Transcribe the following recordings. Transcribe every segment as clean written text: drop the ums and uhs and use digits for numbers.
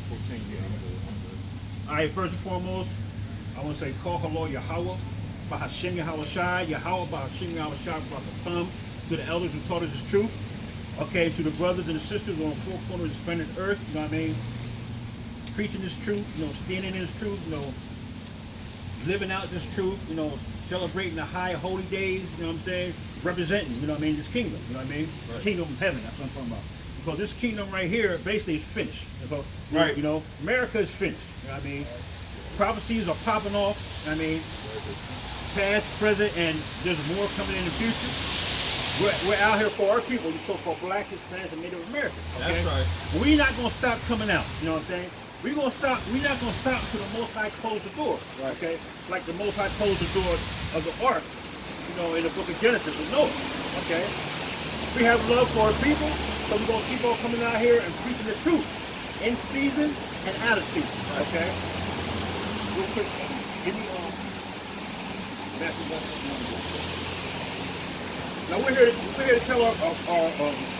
14, yeah, I'm good. All right, first and foremost, I want to say, call hello Yahweh, Bahashim Yahweh Shai, Yahweh Bahashim Yahweh Shai, Barakam, to the elders who taught us this truth. Okay, to the brothers and the sisters on the four corners of this planet Earth, you know what I mean? Preaching this truth, standing in this truth, living out this truth, celebrating the high holy days, you know what I'm saying? Representing, you know what I mean, this kingdom, you know what I mean? Right. Kingdom of heaven, that's what I'm talking about. Because this kingdom right here basically is finished. Right. America is finished, you know what I mean? Prophecies are popping off, you know what I mean? Past, present, and there's more coming in the future. We're out here for our people, the so-called Black, Hispanics, and Native Americans. Okay? That's right. We're not going to stop coming out, you know what I'm saying? We're not going to stop until the Most High closes the door, right. Okay? Like the Most High closed the door of the ark, in the book of Genesis with Noah, okay? We have love for our people, so we're going to keep on coming out here and preaching the truth in season and out of season, okay? Real quick, give me Matthew 1. Now we're here to tell our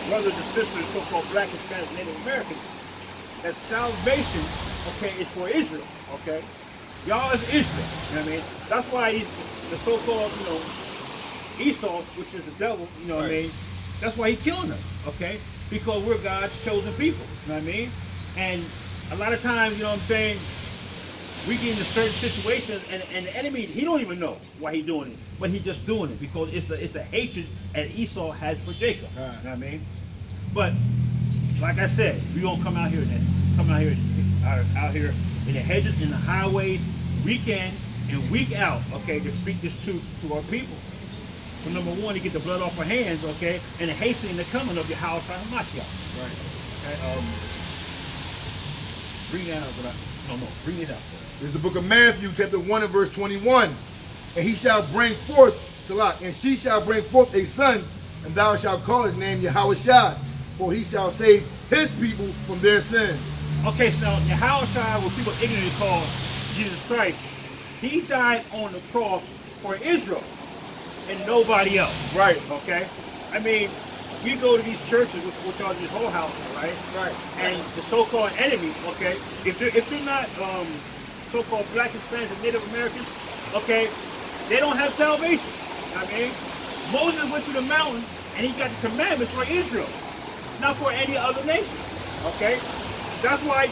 brothers and sisters, so-called Black, Hispanic, Native Americans, that salvation, okay, is for Israel, okay? Y'all is Israel, you know what I mean? That's why the so-called, Esau, which is the devil, you know what I mean? That's why he's killing us, okay? Because we're God's chosen people, you know what I mean? And a lot of times, you know what I'm saying, we get into certain situations and the enemy, he don't even know why he's doing it, but he's just doing it because it's a hatred that Esau has for Jacob, you know what I mean? But like I said, we gonna come out here out here in the hedges, in the highways, week in and week out, okay, to speak this truth to our people. So number one, to get the blood off our hands, okay, and hastening the coming of your house and Mashiach. Right. Okay, bring that up, bring it up. This is the book of Matthew, chapter 1 and verse 21. And he shall bring forth, Salah, and she shall bring forth a son, and thou shalt call his name Yahweh Shai, for he shall save his people from their sins. Okay, so now Yahweh Shai, what people ignorantly call Jesus Christ, he died on the cross for Israel and nobody else. Right. Okay? I mean, we go to these churches, which are these whole houses, right? Right. And the so-called enemy, okay, if they're not so-called Black, Hispanics, and Native Americans, okay, they don't have salvation. I mean, Moses went to the mountain and he got the commandments for Israel, not for any other nation. Okay? That's why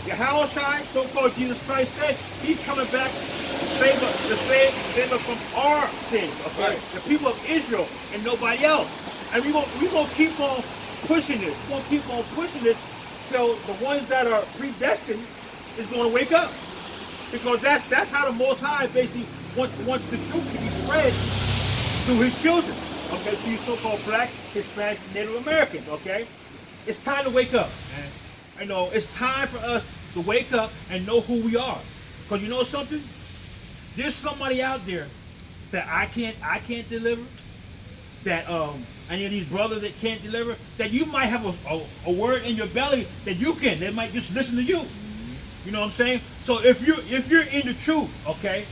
Yahweh Shai, so-called Jesus Christ, said he's coming back to save us from our sins, okay? Right. The people of Israel and nobody else. And we're going to keep on pushing this. We're going to keep on pushing this till the ones that are predestined is going to wake up. Because that's how the Most High basically wants the truth to be spread to his children. Okay, to you so-called Black, Hispanic, Native Americans, okay? It's time to wake up, man. It's time for us to wake up and know who we are. Because you know something? There's somebody out there that I can't deliver, that any of these brothers that can't deliver, that you might have a word in your belly that you can. They might just listen to you. You know what I'm saying? So if you're in the truth, okay,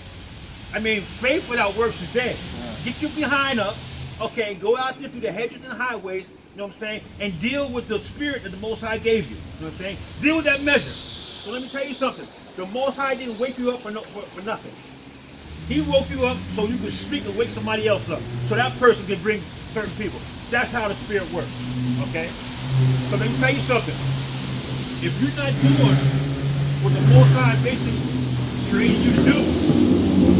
I mean, faith without works is dead. Get your behind up, okay, go out there through the hedges and highways, you know what I'm saying, and deal with the spirit that the Most High gave you. You know what I'm saying? Deal with that measure. So let me tell you something. The Most High didn't wake you up for nothing. He woke you up so you could speak and wake somebody else up. So that person can bring certain people. That's how the spirit works. Okay? So let me tell you something. If you're not doing what the Most High basically created you to do,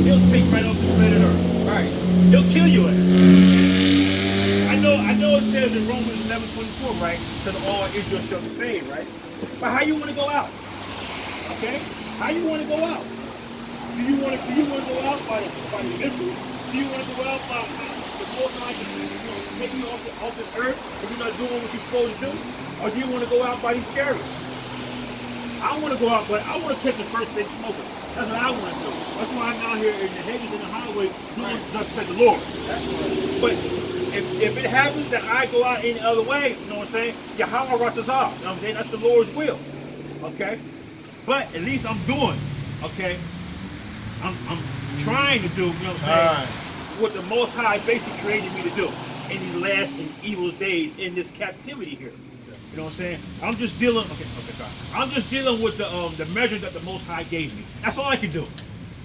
he'll take right off the planet Earth. Right. He'll kill you. I know it says in Romans 11:24, right? That all Israel shall be saved, right? But how you want to go out? Okay? How you want to go out? Do you want to go out by the Israel? Do you want to go out by the Most High take you off the earth if you're not doing what you're supposed to do? Or do you want to go out by these chariots? I want to go out, but I want to catch the first big smoker. That's what I want to do. That's why I'm out here in the hedges and the highway doing thus said the Lord. But if it happens that I go out any other way, you know what I'm saying? Yahweh Ratazah, you know what I'm saying? That's the Lord's will. Okay? But at least I'm doing, okay? I'm trying to do, you know what I'm saying? What the Most High basically created me to do in these last and evil days in this captivity here. know what I'm saying? I'm just dealing. Okay, sorry. I'm just dealing with the measure that the Most High gave me. That's all I can do.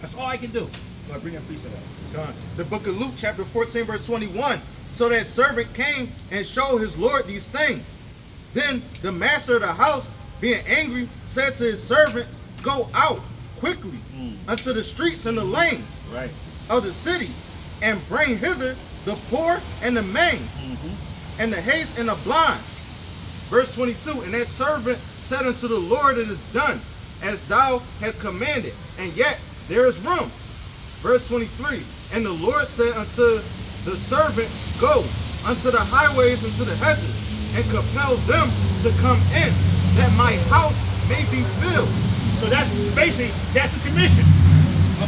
That's all I can do. So I bring that precept out. The book of Luke, chapter 14, verse 21. So that servant came and showed his Lord these things. Then the master of the house, being angry, said to his servant, go out quickly unto the streets and the lanes of the city, and bring hither the poor and the maimed, and the haste and the blind. Verse 22, and that servant said unto the Lord, it is done, as thou hast commanded, and yet there is room. Verse 23, and the Lord said unto the servant, go unto the highways and to the hedges, and compel them to come in, that my house may be filled. So that's basically, that's the commission.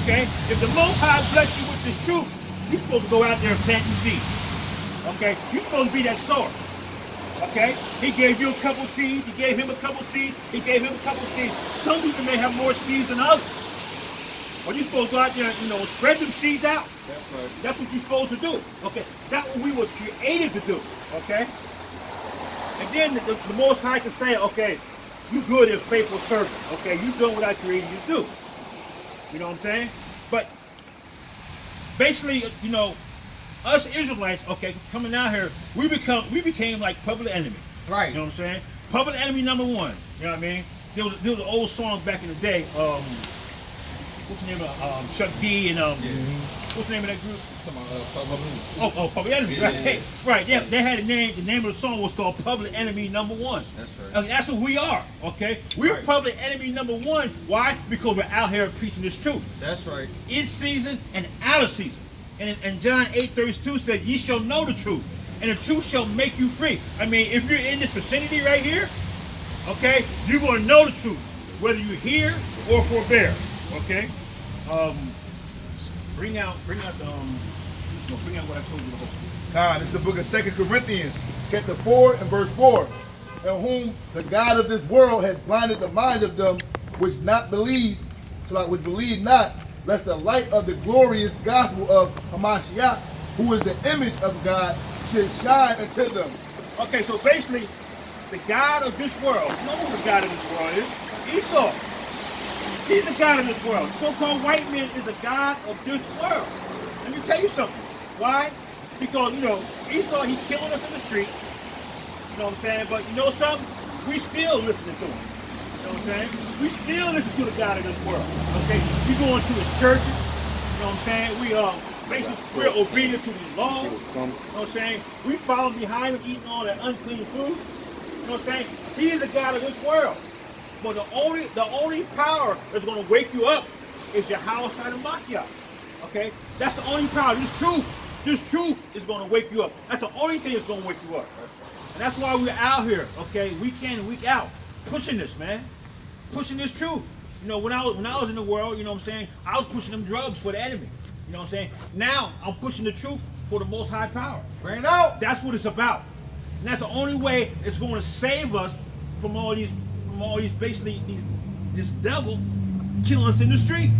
Okay? If the Most High bless you with this truth, you're supposed to go out there and plant your seeds. Okay? You're supposed to be that sower. Okay? He gave you a couple seeds, he gave him a couple seeds, he gave him a couple seeds. Some people may have more seeds than others. But you're supposed to go out there and, spread them seeds out. That's right. That's what you're supposed to do. Okay? That's what we were created to do. Okay? And then the Most High can say, okay, you good and faithful servant. Okay, you doing what I created you to do. You know what I'm saying? But basically, us Israelites, okay, coming out here, we became like public enemy. Right. You know what I'm saying? Public enemy number one. You know what I mean? There was an old song back in the day. What's the name of Chuck D and what's the name of that group? Public Enemy, right? Yeah. Right. They had a name. The name of the song was called Public Enemy Number One. That's right. And that's what we are. Okay, we're Right. Public Enemy Number One. Why? Because we're out here preaching this truth. That's right. In season and out of season. And John 8:32 said, "Ye shall know the truth, and the truth shall make you free." I mean, if you're in this vicinity right here, okay, you're going to know the truth, whether you're here or forbear. Okay, bring out what I told you before. This is the book of 2 Corinthians, chapter 4 and verse 4. In whom the God of this world has blinded the minds of them which not believe, which believe not, lest the light of the glorious gospel of Hamashiach, who is the image of God, should shine unto them. Okay, so basically, the God of this world, you know who the God of this world is? Esau. He's the God of this world. So-called white man is the God of this world. Let me tell you something. Why? Because, Esau, he's killing us in the street. You know what I'm saying? But you know something? We still listening to him. You know what I'm saying? We still listen to the God of this world. Okay? We going to his churches. You know what I'm saying? We're obedient to his laws. You know what I'm saying? We follow behind him eating all that unclean food. You know what I'm saying? He is the God of this world. But the only power that's going to wake you up is your house and Mapatach. Okay? That's the only power. This truth is going to wake you up. That's the only thing that's going to wake you up. And that's why we're out here, okay, week in and week out, pushing this, man. Pushing this truth. When I was in the world, you know what I'm saying, I was pushing them drugs for the enemy. You know what I'm saying? Now I'm pushing the truth for the Most High power. Bring it out. That's what it's about. And that's the only way it's going to save us from all these basically this devil killing us in the street.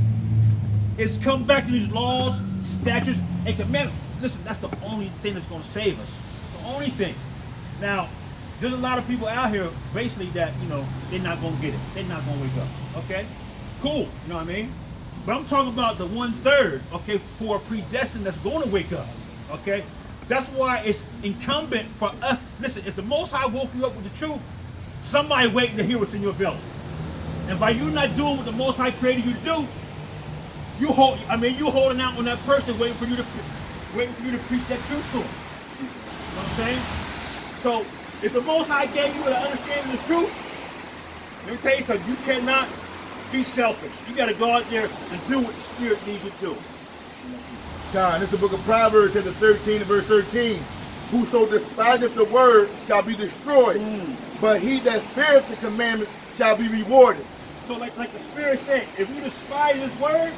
It's come back to these laws, statutes, and commandments. Listen, that's the only thing that's going to save us. The only thing. Now, there's a lot of people out here basically that, they're not going to get it. They're not going to wake up. Okay? Cool. You know what I mean? But I'm talking about the 1/3, okay, who are predestined that's going to wake up. Okay? That's why it's incumbent for us. Listen, if the Most High woke you up with the truth, somebody waiting to hear what's in your belly. And by you not doing what the Most High created you to do, you holding out on that person waiting for you to preach that truth to them. You know what I'm saying? So if the Most High gave you the understanding of the truth, let me tell you something, you cannot be selfish. You gotta go out there and do what the Spirit needs you to do. This is the book of Proverbs, chapter 13 and verse 13. Whoso despiseth the word shall be destroyed, but he that feareth the commandments shall be rewarded. So like the Spirit said, if you despise His word,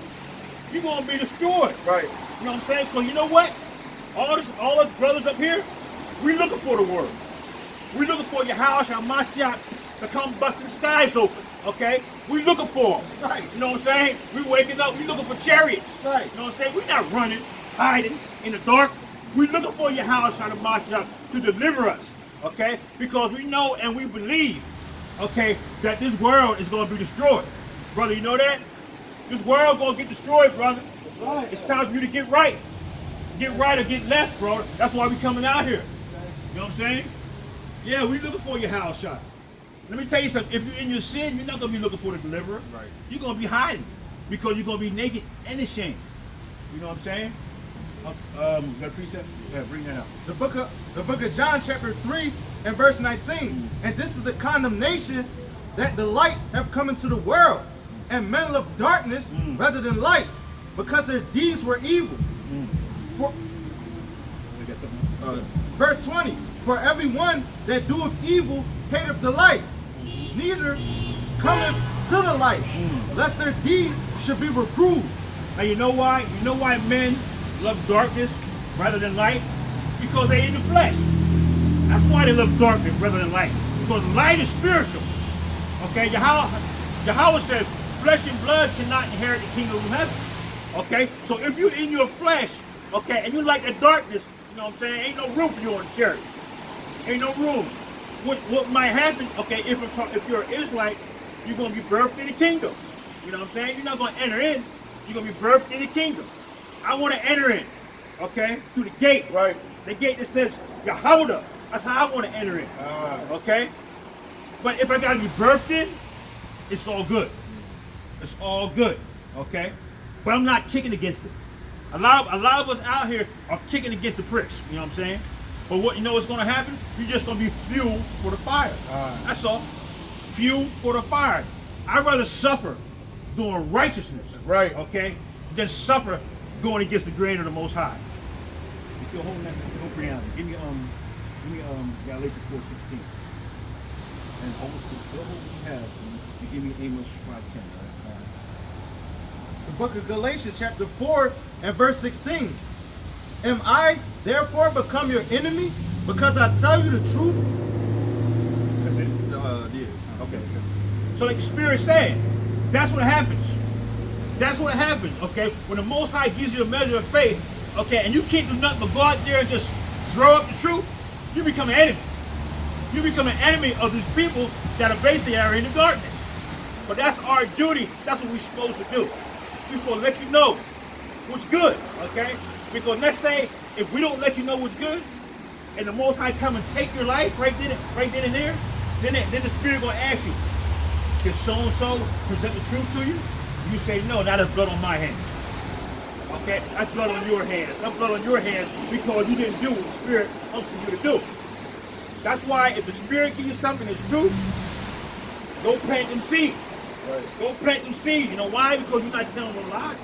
you're going to be destroyed. Right. You know what I'm saying? So you know what? All us brothers up here, we looking for the word. We looking for your house, your Mapatach, to come busting the skies open. Okay? We looking for them. Right. You know what I'm saying? We waking up, we looking for chariots. Right. You know what I'm saying? We're not running, hiding in the dark. We looking for your house, your Mapatach, to deliver us. Okay? Because we know and we believe, okay, that this world is going to be destroyed. Brother, you know that? This world going to get destroyed, brother. Right. It's time for you to get right. Get right or get left, bro. That's why we coming out here. You know what I'm saying? Yeah, we looking for your house shot. Let me tell you something. If you're in your sin, you're not going to be looking for the deliverer. Right. You're going to be hiding because you're going to be naked and ashamed. You know what I'm saying? Got a precept? Yeah, bring that out. The book of John, chapter 3 and verse 19. And this is the condemnation, that the light have come into the world, and men love darkness rather than light, because their deeds were evil. For, verse 20. For everyone that doeth evil hateth the light, neither cometh to the light, lest their deeds should be reproved. Now you know why? You know why men love darkness rather than light? Because they in the flesh. That's why they love darkness rather than light. Because light is spiritual. Okay, Yahweh says, flesh and blood cannot inherit the kingdom of heaven. Okay, so if you're in your flesh, okay, and you like the darkness, you know what I'm saying, ain't no room for you in the church. Ain't no room. What might happen, okay, if you're an Israelite, you're going to be birthed in the kingdom. You know what I'm saying? You're not going to enter in. You're going to be birthed in the kingdom. I want to enter in, okay, through the gate. Right. The gate that says Yahweh. That's how I want to enter in. Okay? But if I got to be birthed in, it's all good. It's all good. Okay? But I'm not kicking against it. A lot of us out here are kicking against the pricks. You know what I'm saying? But what you know what's going to happen? You're just going to be fuel for the fire. That's all. Fuel for the fire. I'd rather suffer doing righteousness. Right. Okay? Than suffer going against the grain of the Most High. You still holding that? Don't bring out. Give me Galatians 4:16. And almost the double we have. You give me Amos 5:10. Right? The book of Galatians, chapter 4 and verse 16. Am I therefore become your enemy because I tell you the truth? That's it. Yeah. Okay. So like the Spirit said, that's what happens. That's what happens, okay? When the Most High gives you a measure of faith, okay, and you can't do nothing but go out there and just throw up the truth, you become an enemy. You become an enemy of these people that are basically in the darkness. But that's our duty. That's what we're supposed to do. We're supposed to let you know what's good, okay? Because next day, if we don't let you know what's good, and the Most High come and take your life right then and there, then the Spirit gonna ask you, can so-and-so present the truth to you? You say, no, that is blood on my hands. Okay? That's blood on your hands. That's blood on your hands because you didn't do what the Spirit unctioned you to do. That's why if the Spirit gives you something that's true, go plant them seeds. Right. Go plant them seeds. You know why? Because you're not telling a lie.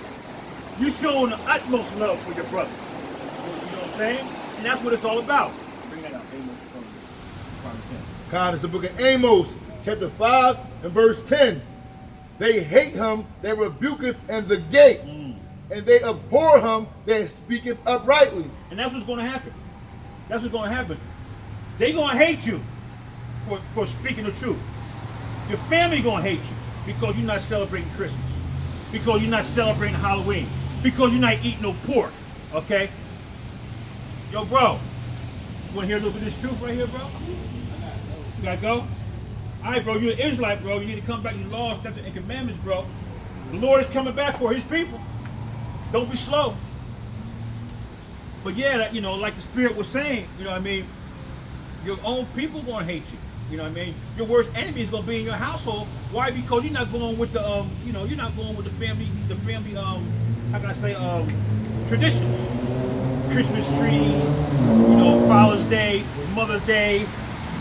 You're showing the utmost love for your brother. You know what I'm saying? And that's what it's all about. Bring that out. Amos 5:10. God is the book of Amos, chapter 5 and verse 10. They hate him that rebuketh in the gate, and they abhor him that speaketh uprightly. And that's what's going to happen. That's what's going to happen. They're going to hate you for speaking the truth. Your family going to hate you because you're not celebrating Christmas, because you're not celebrating Halloween, because you're not eating no pork, okay? Yo, bro, you want to hear a little bit of this truth right here, bro? You got to go? All right, bro, you're an Israelite, bro. You need to come back to the law, statutes, and commandments, bro. The Lord is coming back for his people. Don't be slow. But yeah, that, you know, like the Spirit was saying, you know what I mean, your own people going to hate you. You know what I mean? Your worst enemy is going to be in your household. Why? Because you're not going with the, you know, you're not going with the family, how can I say, traditions. Christmas trees, you know, Father's Day, Mother's Day,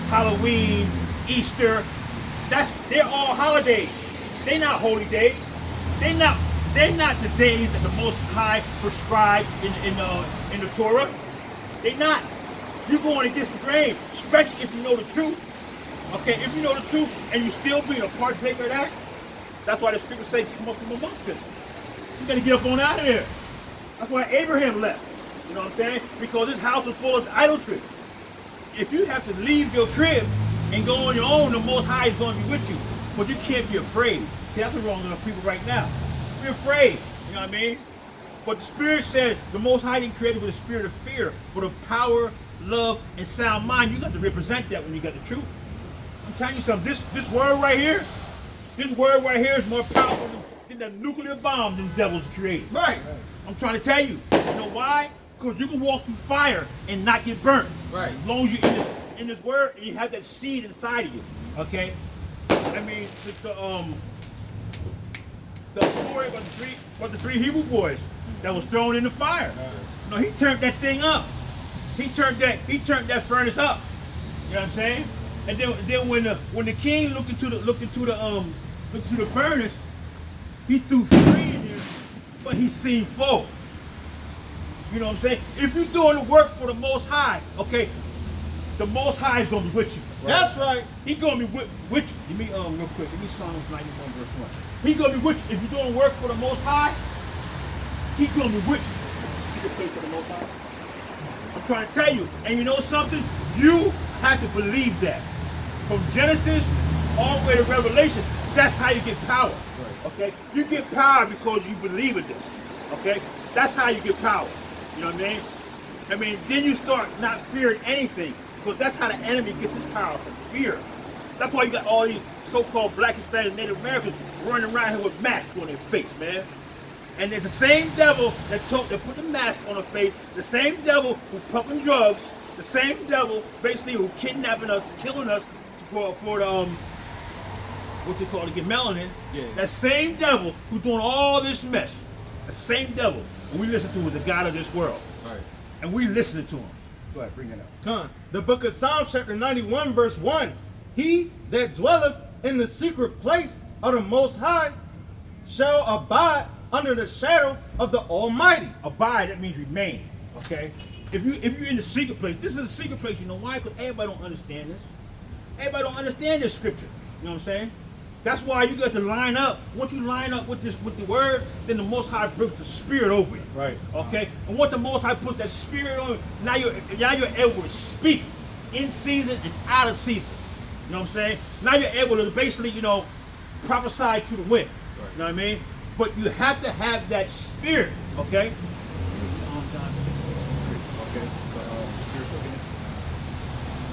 Halloween, Easter. They're all holidays. They're not holy days. They're not the days that the Most High prescribed in the Torah. They're not. You're going against the grain, especially if you know the truth. Okay, if you know the truth and you still being a partaker of that, that's why the Scripture says come up from amongst them. You got to get up on out of there. That's why Abraham left. You know what I'm saying? Because his house was full of idolatry. If you have to leave your crib and go on your own, the Most High is going to be with you. But you can't be afraid. See, that's what's wrong with people right now. Be afraid. You know what I mean? But the Spirit says the Most High didn't create it with a spirit of fear, but of power, love, and sound mind. You got to represent that when you got the truth. I'm telling you something. This word right here is more powerful than the nuclear bomb them devils created. Right. I'm trying to tell you. You know why? Because you can walk through fire and not get burnt. Right. As long as you're in this word and you have that seed inside of you. Okay? I mean, the story about the three Hebrew boys that was thrown in the fire. No, he turned that thing up. He turned that furnace up. You know what I'm saying? And then when the king looked into the furnace, he threw 3 in there, but he seen 4. You know what I'm saying? If you're doing the work for the Most High, okay, the Most High is gonna be with you. Right. That's right. He's gonna be with you. Give me real quick. Give me Psalms 91 verse 1. He's gonna be with you. If you're doing work for the Most High, he's gonna be with you. You can pray for the Most High. I'm trying to tell you. And you know something? You have to believe that. From Genesis all the way to Revelation, that's how you get power. Right. Okay? You get power because you believe in this. Okay? That's how you get power. You know what I mean? I mean, then you start not fearing anything, because that's how the enemy gets his power, from fear. That's why you got all these so-called Black, Hispanic, Native Americans running around here with masks on their face, man. And it's the same devil that put the mask on their face, the same devil who pumping drugs, the same devil basically who kidnapping us, killing us for the what's it called, to get melanin. Yeah. That same devil who's doing all this mess, the same devil who we listen to is the God of this world. Right. And we listening to him. Go ahead, bring it up. Come. The book of Psalms chapter 91 verse 1. He that dwelleth in the secret place of the Most High shall abide under the shadow of the Almighty. Abide, that means remain. Okay? If you're in the secret place, this is a secret place. You know why? Because everybody don't understand this. Everybody don't understand this scripture. You know what I'm saying? That's why you got to line up. Once you line up with the word, then the Most High brings the Spirit over you. Right. Okay. And once the Most High puts that Spirit on you, now you're able to speak in season and out of season. You know what I'm saying? Now you're able to basically, prophesy to the wind. Right. You know what I mean? But you have to have that Spirit. Okay. Okay.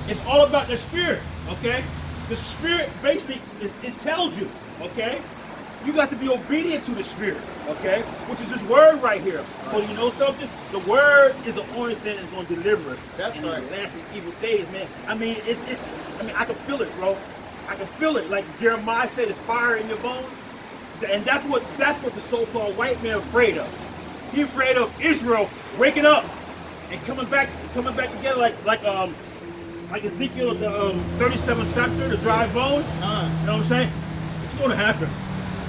It's all about the Spirit. Okay. The Spirit basically, it tells you, okay? You got to be obedient to the Spirit, okay? Which is this word right here. So you know something? The word is the only thing that's going to deliver us. That's in right. these last and evil days, man. I mean, I can feel it, bro. I can feel it. Like Jeremiah said, it's fire in your bones. And that's what the so-called white man is afraid of. He's afraid of Israel waking up and coming back together like Ezekiel, the 37th chapter, the dry bones. You know what I'm saying? It's going to happen.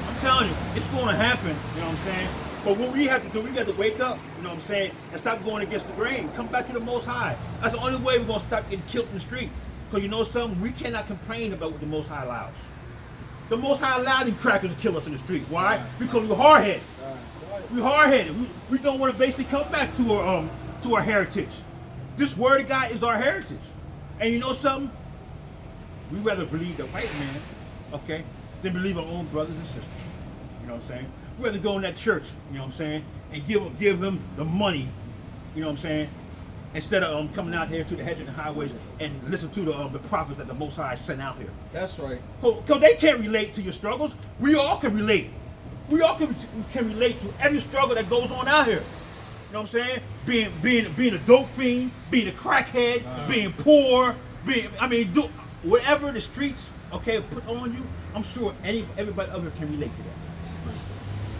I'm telling you, it's going to happen. You know what I'm saying? But what we have to do, we got to wake up. You know what I'm saying? And stop going against the grain. Come back to the Most High. That's the only way we're going to stop getting killed in the street. Because you know something? We cannot complain about what the Most High allows. The Most High allowed these crackers to kill us in the street. Why? Because we're hard-headed. We're hard-headed. We don't want to basically come back to our heritage. This word of God is our heritage. And you know something? We rather believe the white man, okay, than believe our own brothers and sisters. You know what I'm saying? We rather go in that church, you know what I'm saying, and give them the money, you know what I'm saying, instead of coming out here to the hedges and highways and listen to the prophets that the Most High sent out here. That's right. Because they can't relate to your struggles. We all can relate. We all can relate to every struggle that goes on out here. You know what I'm saying? Being a dope fiend, being a crackhead, being poor, do whatever the streets, okay, put on you. I'm sure everybody up here can relate to that.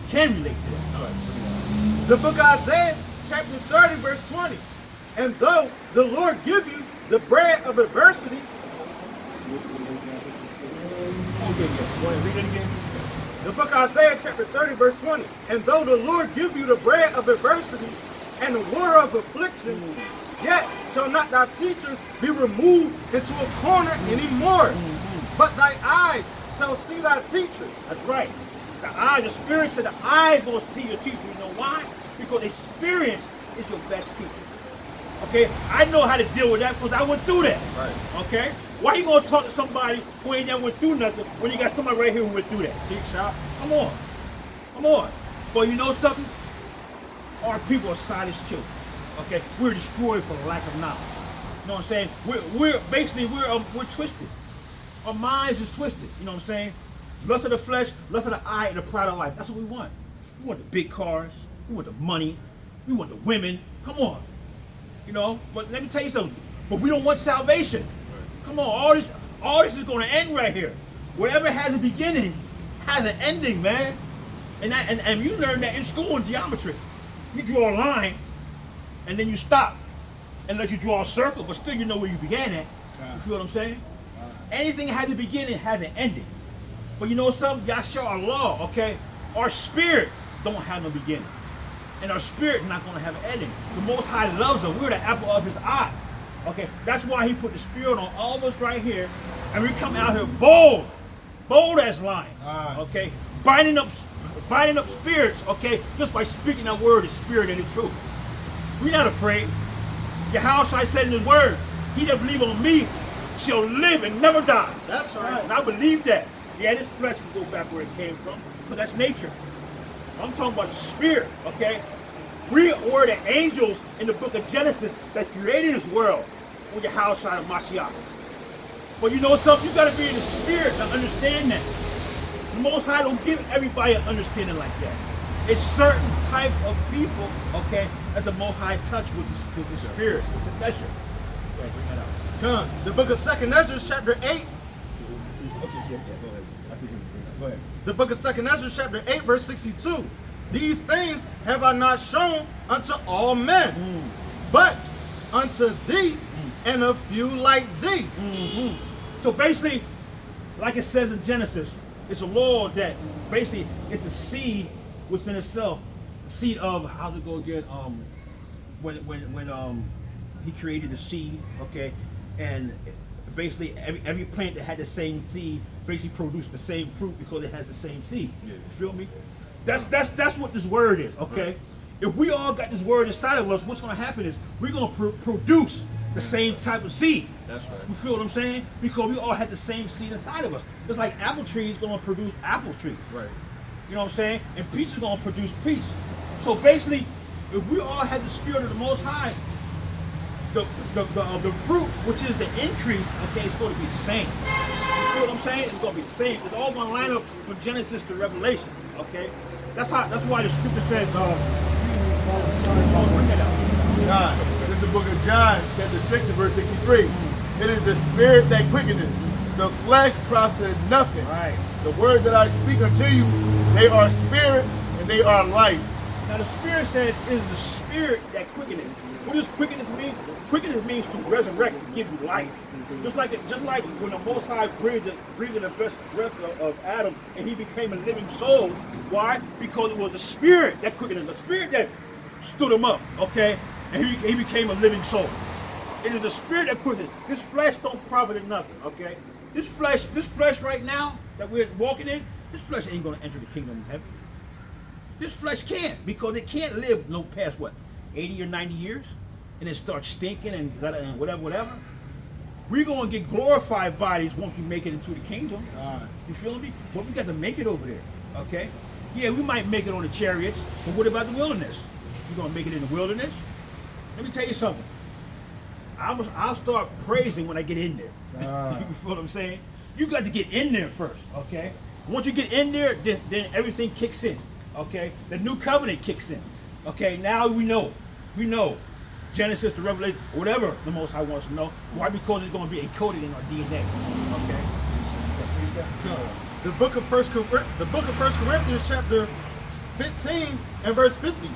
Can relate to that. All right. The book of Isaiah, chapter 30, verse 20. And though the Lord give you the bread of adversity. Read it again. The book of Isaiah chapter 30 verse 20. And though the Lord give you the bread of adversity and the water of affliction, yet shall not thy teachers be removed into a corner anymore. But thy eyes shall see thy teachers. That's right. The Spirit said the eyes will see your teacher. You know why? Because experience is your best teacher. Okay? I know how to deal with that because I went through that. Right. Okay? Why you gonna talk to somebody who ain't never went through nothing when you got somebody right here who went through that? Cheap shop. Come on. Come on. But you know something? Our people are silent children. Okay? We're destroyed for lack of knowledge. know what I'm saying? We're twisted. Our minds is twisted. You know what I'm saying? Lust of the flesh, lust of the eye, and the pride of life. That's what we want. We want the big cars. We want the money. We want the women. Come on. You know. But let me tell you something. But we don't want salvation. Come on. All this is going to end right here. Whatever has a beginning has an ending, man. And you learn that in school in geometry. You draw a line, and then you stop. Unless you draw a circle, but still you know where you began at. You feel what I'm saying? Anything that has a beginning has an ending. But you know something? Yahshua, our law, okay? Our spirit don't have no beginning. And our spirit not going to have an ending. The Most High loves us. We're the apple of his eye. Okay? That's why he put the spirit on all of us right here. And we come out here bold. Bold as lions. Okay? Binding up spirits, okay? Just by speaking that word, the spirit and the truth. We're not afraid. Yahshua said in his word, he that believes on me shall live and never die. That's right. And I believe that. Yeah, this flesh can go back where it came from, but that's nature. I'm talking about the spirit, okay? We were the angels in the book of Genesis that created this world with Yahshua and Mashiach. But you know something? You got to be in the spirit to understand that. The Most High don't give everybody an understanding like that. It's certain type of people, okay, that the Most High touch with the spirit, with the pleasure. Go ahead, bring that out. Come. The book of 2nd Ezra, chapter 8. Okay, yeah, go ahead. I think you can bring that. Go ahead. The book of 2nd Ezra, chapter 8, verse 62. These things have I not shown unto all men, but unto thee and a few like thee. So basically, like it says in Genesis, it's a law that basically it's the seed within itself. The seed of, how's it go again? When he created the seed, okay, and basically every plant that had the same seed basically produced the same fruit because it has the same seed. Yeah. You feel me? That's what this word is, okay? Right. If we all got this word inside of us, what's going to happen is we're going to produce the same type of seed. That's right. You feel what I'm saying? Because we all had the same seed inside of us. It's like apple trees going to produce apple trees. Right. You know what I'm saying? And peach is going to produce peach. So basically, if we all had the spirit of the Most High, the fruit, which is the increase, okay, it's going to be the same. You feel what I'm saying? It's going to be the same. It's all going to line up from Genesis to Revelation, okay? That's why the scripture says, John. This is the book of John, chapter 6 and verse 63. It is the spirit that quickeneth. The flesh profiteth nothing. Right. The words that I speak unto you, they are spirit and they are life. Now the spirit says it is the spirit that quickeneth. What does quickeneth mean? Quickeneth means to resurrect, to give you life. Just like when the Most High breathed the breath of Adam and he became a living soul. Why? Because it was the spirit that quickened him, the spirit that stood him up, okay? And he became a living soul. It is the spirit that quickened. This flesh don't profit in nothing, okay? This flesh right now that we're walking in, this flesh ain't gonna enter the kingdom of heaven. This flesh can't, because it can't live no past what, 80 or 90 years? And it starts stinking and whatever. We're going to get glorified bodies once we make it into the kingdom. You feel me? But we got to make it over there, okay? Yeah, we might make it on the chariots, but what about the wilderness? You going to make it in the wilderness? Let me tell you something. I'll start praising when I get in there. You feel what I'm saying? You got to get in there first, okay? Once you get in there, then everything kicks in, okay? The new covenant kicks in, okay? Now we know. Genesis to Revelation, whatever the Most High wants to know. Why? Because it's going to be encoded in our DNA. Okay. The book of First Corinthians, chapter 15 and verse 50.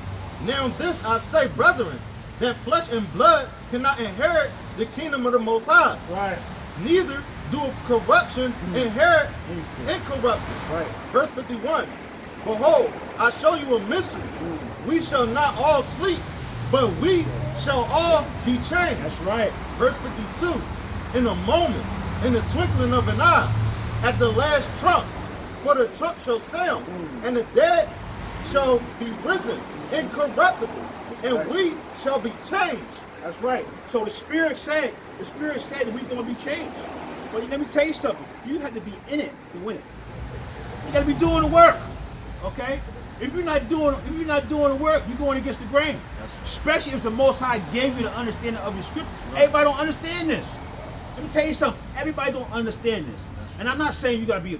Now this I say, brethren, that flesh and blood cannot inherit the kingdom of the Most High. Right. Neither do corruption inherit incorruption. Right. Verse 51. Behold, I show you a mystery. We shall not all sleep, but we shall all be changed. That's right. Verse 52. In a moment, in the twinkling of an eye, at the last trump, for the trump shall sound, and the dead shall be risen incorruptible, and we shall be changed. That's right. So the Spirit said that we're going to be changed. But let me tell you something. You have to be in it to win it. You got to be doing the work. Okay? If you're not doing the work, you're going against the grain. Especially if the Most High gave you the understanding of your scripture. Everybody don't understand this. Let me tell you something. Everybody don't understand this. And I'm not saying you gotta be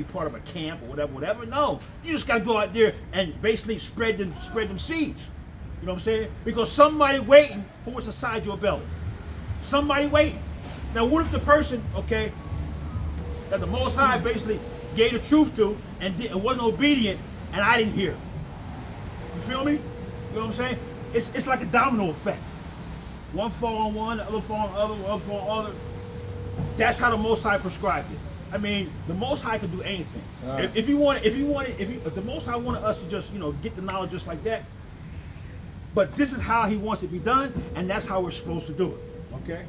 part of a camp or whatever. No, you just gotta go out there and basically spread them seeds. You know what I'm saying? Because somebody waiting for what's inside your belly. Somebody waiting. Now, what if the person, okay, that the Most High basically gave the truth to and wasn't obedient, and I didn't hear? You feel me? You know what I'm saying? It's like a domino effect. One fall on one, the other fall on the other, one fall on the other. That's how the Most High prescribed it. I mean, the Most High can do anything. Right. If the Most High wanted us to just, get the knowledge just like that, but this is how He wants it to be done, and that's how we're supposed to do it. Okay?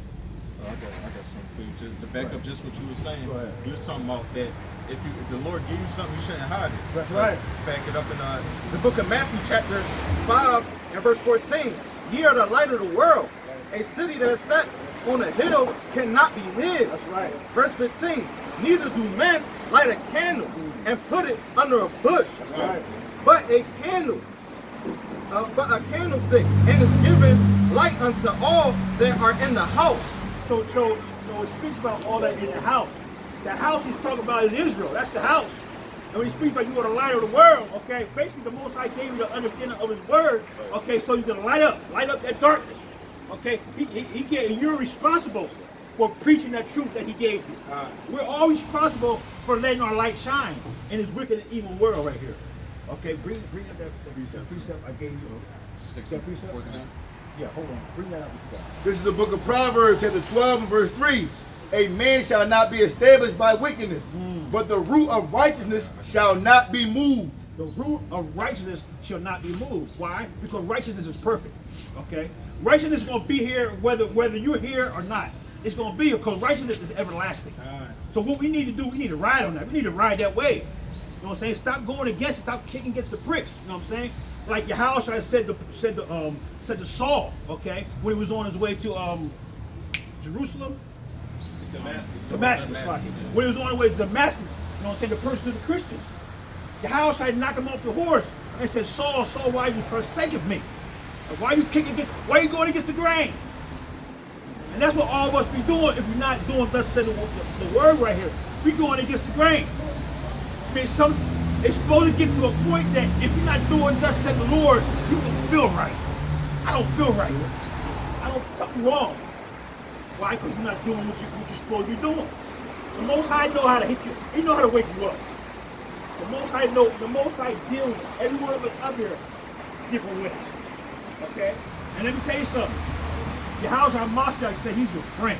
I got something for you. Just to back up just what you were saying. You were talking about that if the Lord gave you something, you shouldn't hide it. That's right. Back it up in the book of Matthew, chapter 5 and verse 14. Ye are the light of the world. A city that is set on a hill cannot be hid. That's right. Verse 15. Neither do men light a candle and put it under a bush, right, but a candlestick, and is given light unto all that are in the house. So it speaks about all that in the house. The house he's talking about is Israel. That's the house. And when he speaks about you are the light of the world, okay, basically the Most High gave you the understanding of His word, okay, so you can light up that darkness. Okay, you're responsible for preaching that truth that He gave you. We're all responsible for letting our light shine in this wicked and evil world right here. Okay, bring up that precept I gave you. 14. Yeah, hold on. Bring that up. This is the book of Proverbs, chapter 12 and verse 3. A man shall not be established by wickedness, but the root of righteousness shall not be moved. The root of righteousness shall not be moved. Why? Because righteousness is perfect. Okay? Righteousness is going to be here whether you're here or not. It's going to be here because righteousness is everlasting. So what we need to do, we need to ride on that. We need to ride that way. You know what I'm saying? Stop going against it. Stop kicking against the pricks. You know what I'm saying? Like Yahushua said to Saul, okay, when he was on his way to Jerusalem? Damascus. When he was on his way to Damascus, you know what I'm saying, the person of the Christians. Yahushua knocked him off the horse and said, Saul, why you forsaken me? Why are you going against the grain? And that's what all of us be doing if we're not doing thus said the word right here. We're going against the grain. I mean, it's supposed to get to a point that if you're not doing thus said the Lord, you don't feel right. I don't feel right. Something wrong. Why? Because you're not doing what you're supposed to be doing. The Most High know how to hit you. He know how to wake you up. The Most High deals with every one of us up here different ways. Okay? And let me tell you something. Yahushua Mapatach said He's your friend.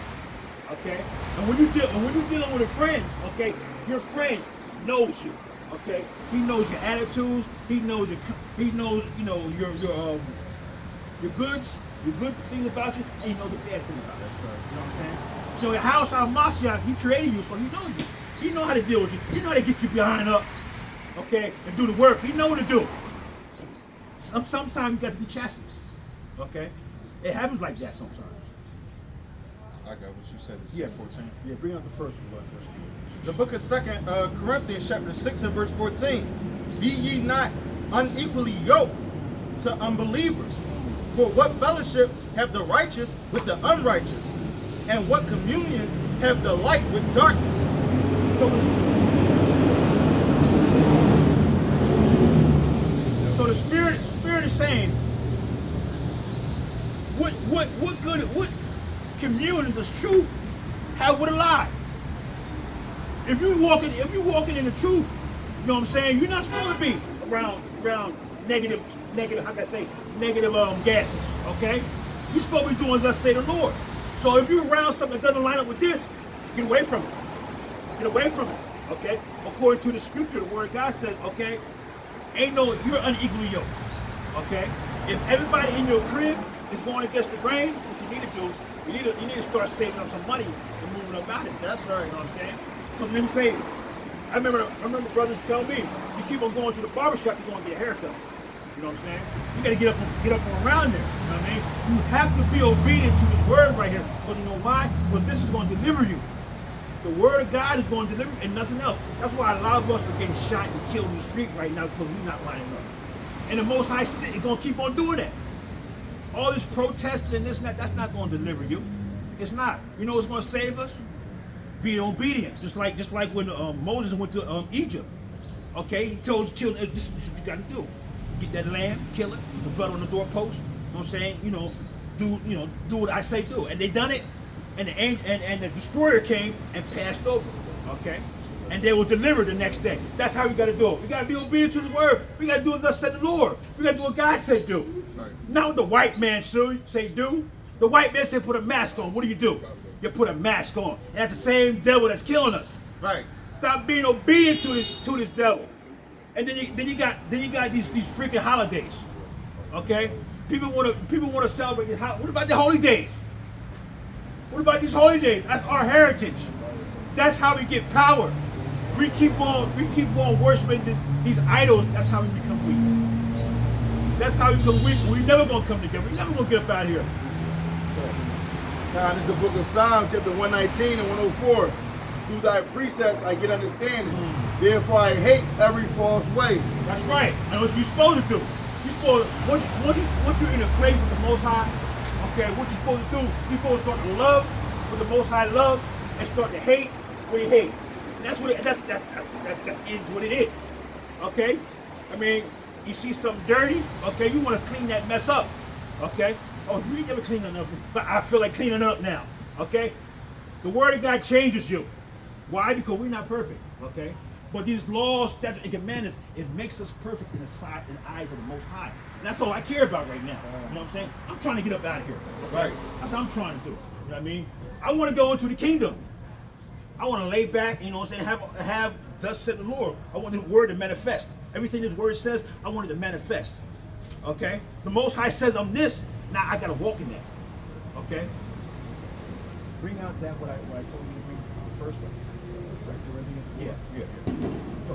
Okay? And when you're dealing with a friend, okay, your friend knows you. Okay? He knows your attitudes. He knows your goods, your good things about you, and He knows the bad things about you. You know what I'm saying? So Yahushua Mapatach, He created you, so He knows you. He knows how to deal with you. He knows how to get you behind up, okay, and do the work. He knows what to do. Sometimes you got to be chastised. Okay? It happens like that sometimes. I got what you said. It's 14. Yeah, bring out the first one. The book of 2 Corinthians, chapter 6 and verse 14. Be ye not unequally yoked to unbelievers. For what fellowship have the righteous with the unrighteous? And what communion have the light with darkness? So the Spirit is saying, what communion does truth have with a lie? If you walking in the truth, you know what I'm saying, you're not supposed to be around negative, how can I say, negative gases, okay? You're supposed to be doing thus say the Lord. So if you're around something that doesn't line up with this, get away from it. Get away from it, okay? According to the scripture, the word of God says, okay, you're unequally yoked, okay? If everybody in your crib is going against the grain, what you need to do, you need to start saving up some money and moving up out of it. That's right, you know what I'm saying? So let me say, I remember brothers tell me, you keep on going to the barbershop, you're going to get a haircut. You know what I'm saying? You got to get up and around there. You know what I mean? You have to be obedient to this word right here. Because you know why? Because this is going to deliver you. The word of God is going to deliver and nothing else. That's why a lot of us are getting shot and killed in the street right now because we're not lining up. And the Most High is going to keep on doing that. All this protesting and this and that's not going to deliver you. It's not. You know what's going to save us? Being obedient. Just like when Moses went to Egypt. Okay, he told the children, this is what you got to do. Get that lamb, kill it, the blood on the doorpost. You know what I'm saying? Do what I say do. And they done it. And the destroyer came and passed over. Okay? And they were delivered the next day. That's how we got to do it. We got to be obedient to the word. We got to do what thus said the Lord. We got to do what God said do. Right. Not what the white man say do. The white man said put a mask on. What do? You put a mask on. And that's the same devil that's killing us. Right. Stop being obedient to this devil. And then you got these freaking holidays. Okay? People want to celebrate this holiday. What about the holy days? What about these holy days? That's our heritage. That's how we get power. We keep on worshiping these idols. That's how we become weak. That's how we become weak. We're never gonna come together. We're never gonna get up out of here. Now, this is the book of Psalms, chapter 119 and 104. Through thy precepts I get understanding. Therefore I hate every false way. That's right. And what you're supposed to do. Once you're in a place with the Most High, okay, what you're supposed to do, you're supposed to start to love what the Most High loves and start to hate what he hates. And that's what what it is. Okay? I mean, you see something dirty, okay, you want to clean that mess up. Okay? Oh, you ain't never cleaned enough, but I feel like cleaning up now. Okay? The word of God changes you. Why? Because we're not perfect. Okay? But these laws, statutes, and commandments, it makes us perfect in the eyes of the Most High. And that's all I care about right now. You know what I'm saying? I'm trying to get up out of here. Right. That's what I'm trying to do. You know what I mean? I want to go into the kingdom. I want to lay back, you know what I'm saying, have thus said the Lord. I want the word to manifest. Everything this word says, I want it to manifest. Okay? The Most High says I'm this, now I got to walk in that. Okay? Bring out that what I told you to bring the first one. 2 Corinthians 4. Yeah. Go.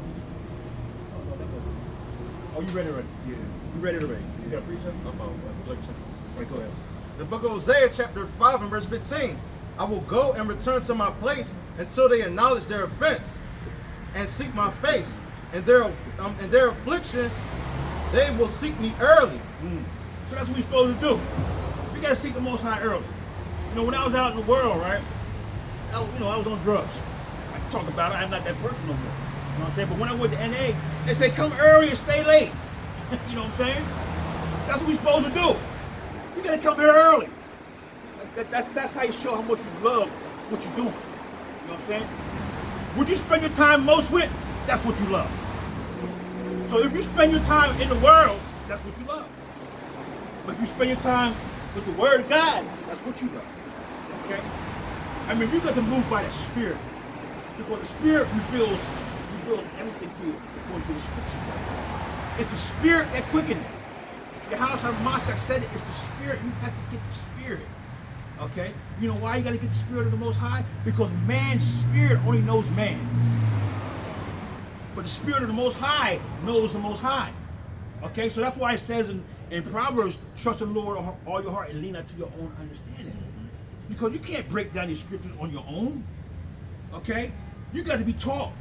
Oh, you read it already? Yeah. You read it already? You got a precept? About affliction. Right, go ahead. The book of Hosea, chapter 5 and verse 15. I will go and return to my place until they acknowledge their offense and seek my face. And their affliction, they will seek me early. So that's what we're supposed to do. We got to seek the Most High early. You know, when I was out in the world, right, I was on drugs. I can talk about it. I'm not that person no more. You know what I'm saying? But when I went to NA, they said, come early and stay late. You know what I'm saying? That's what we're supposed to do. You got to come here early. That's how you show how much you love what you're doing. You know what I'm saying? Would you spend your time most with? That's what you love. So if you spend your time in the world, that's what you love. But if you spend your time with the Word of God, that's what you love. Okay? I mean, you got to move by the Spirit. Because the Spirit reveals everything to you according to the Scripture. It's the Spirit that quickens it. Yahushua Mapatach said it, it's the Spirit. You have to get the Spirit. Okay? You know why you got to get the Spirit of the Most High? Because man's spirit only knows man. But the Spirit of the Most High knows the Most High. Okay? So that's why it says in Proverbs, trust in the Lord with all your heart and lean not to your own understanding. Because you can't break down these scriptures on your own. Okay? You got to be taught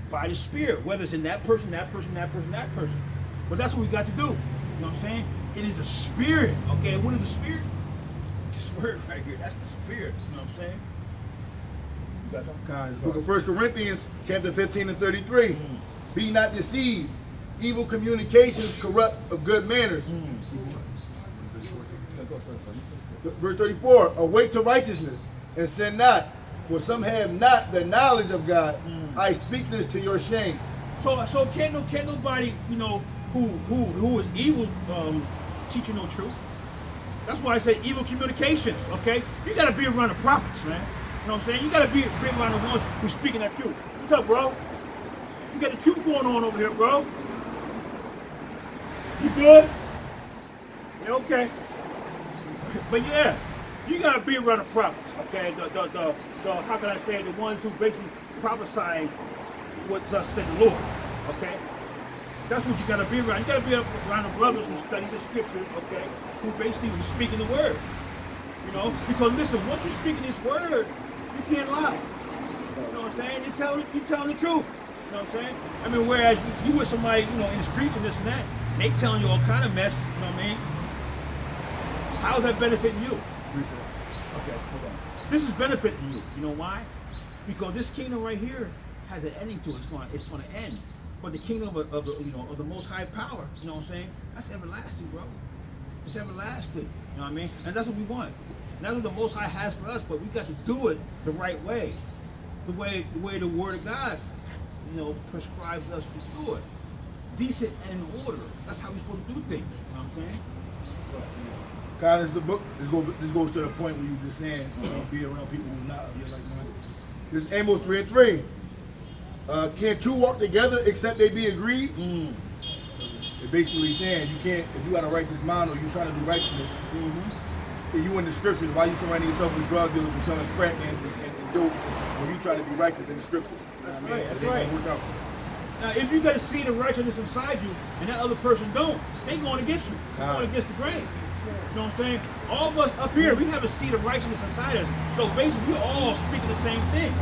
by the Spirit, whether it's in that person, that person, that person, that person. But that's what we got to do. You know what I'm saying? It is the Spirit. Okay? What is the Spirit? This word right here, that's the Spirit. You know what I'm saying? You got something? God, book of 1 Corinthians, chapter 15 and 33. Be not deceived. Evil communications corrupt of good manners. Verse 34. Awake to righteousness and sin not, for some have not the knowledge of God. I speak this to your shame. So can't nobody, who is evil, teach you no truth. That's why I say evil communications. Okay, you got to be around the prophets, man. You know what I'm saying? You got to be around the ones who's speaking that truth. What's up, bro? You got the truth going on over here, bro. You good? Yeah, okay. But yeah, you gotta be around the prophets, okay? The how can I say, the ones who basically prophesy what thus said the Lord, okay? That's what you gotta be around. You gotta be around the brothers who study the scriptures, okay? Who basically are speaking the word, Because listen, once you're speaking this word, you can't lie. what I'm saying? You're telling the truth. You know what I'm saying? I mean, whereas you with somebody, you know, in the streets and this and that, they telling you all kind of mess, you know what I mean? How's that benefiting you? Okay, hold on. This is benefiting you. You know why? Because this kingdom right here has an ending to it. It's going to end. But the kingdom of the, you know, of the Most High Power, you know what I'm saying? That's everlasting, bro. It's everlasting. You know what I mean? And that's what we want. And that's what the Most High has for us. But we got to do it the right way, the way the Word of God, you know, prescribes us to do it, decent and in order. That's how we're supposed to do things. You know what I'm saying? God is the book. This goes to the point where you just saying, don't be around people who are not of your like minded. This is Amos 3:3. Can two walk together except they be agreed? It's basically saying you can't, if you got a righteous mind or you're trying to do righteousness, if you in the scriptures, why you surrounding yourself with drug dealers who selling crack and dope when you try to be righteous in the scriptures? You know what I mean? That's right. Now, if you got a seed of righteousness inside you and that other person don't, they going against you. They're going against the grains. You know what I'm saying? All of us up here, we have a seed of righteousness inside us. So basically, we're all speaking the same thing.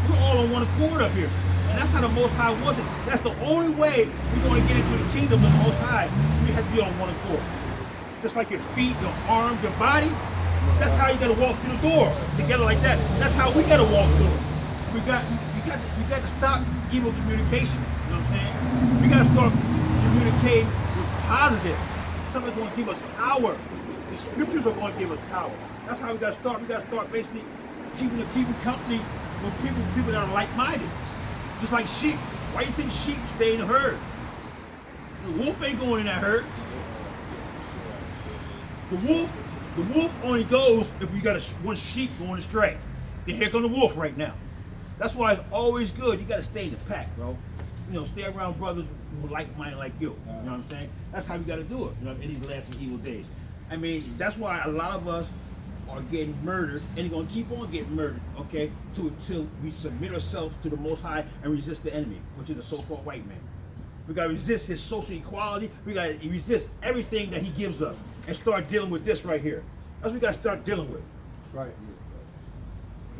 We're all on one accord up here. And that's how the Most High wants it. That's the only way we're going to get into the kingdom of the Most High. We have to be on one accord. Just like your feet, your arms, your body. That's how you got to walk through the door together like that. That's how we got to walk through it. We got to stop evil communication. You know what I'm saying? We got to start communicating with positive. Something's going to give us power. The scriptures are going to give us power. That's how we got to start. We got to start basically keeping company with people that are like-minded. Just like sheep. Why do you think sheep stay in the herd? The wolf ain't going in that herd. The wolf only goes if we got one sheep going astray. Then here come the wolf right now. That's why it's always good. You got to stay in the pack, bro. You know, stay around brothers who are like-minded like you. You know what I'm saying? That's how we got to do it. You know, in these last and evil days. I mean, that's why a lot of us are getting murdered, and they're going to keep on getting murdered, okay, until we submit ourselves to the Most High and resist the enemy, which is the so-called white man. We got to resist his social equality. We got to resist everything that he gives us and start dealing with this right here. That's what we got to start dealing with. Right.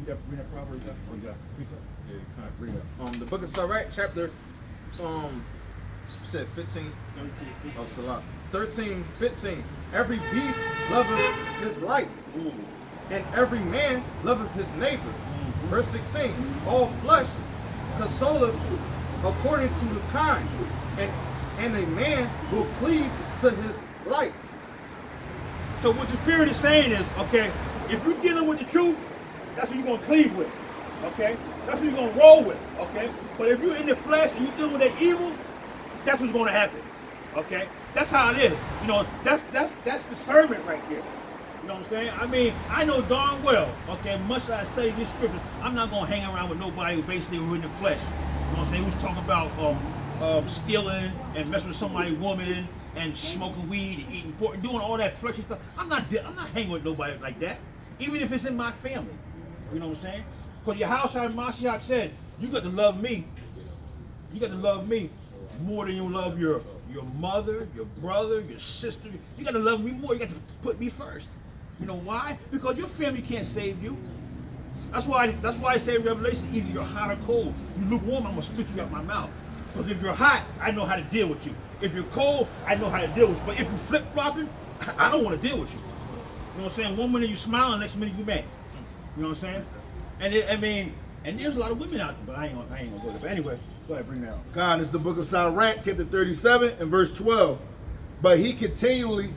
You got to bring that Proverbs up? Oh, you got to Yeah, kind of bring up. The book of Sirach, chapter, said 15, 13, oh, Salah. 13:15. Every beast loveth his life, and every man loveth his neighbor. Verse 16. All flesh consoleth according to the kind, and a man will cleave to his life. So what the Spirit is saying is, okay, if you're dealing with the truth, that's what you're going to cleave with, okay? That's what you're going to roll with, okay? But if you're in the flesh and you're dealing with that evil, that's what's going to happen, okay? That's how it is. You know, that's discernment right there. You know what I'm saying? I mean, I know darn well, okay, much as I study these scriptures, I'm not going to hang around with nobody who basically who in the flesh. You know what I'm saying? Who's talking about stealing and messing with somebody's woman and smoking weed and eating pork and doing all that fleshy stuff. I'm not hanging with nobody like that, even if it's in my family. You know what I'm saying? Because Yahushua Mashiach said, you got to love me. You got to love me more than you love your mother, your brother, your sister. You got to love me more. You got to put me first. You know why? Because your family can't save you. That's why I say in Revelation, either you're hot or cold. You lukewarm, I'm going to spit you out my mouth. Because if you're hot, I know how to deal with you. If you're cold, I know how to deal with you. But if you're flip-flopping, I don't want to deal with you. You know what I'm saying? One minute you smiling, next minute you mad. You know what I'm saying? And there's a lot of women out there, but I ain't gonna go there. But anyway, go ahead, bring that out. God is the book of Sirach, chapter 37 and verse 12. But he continually,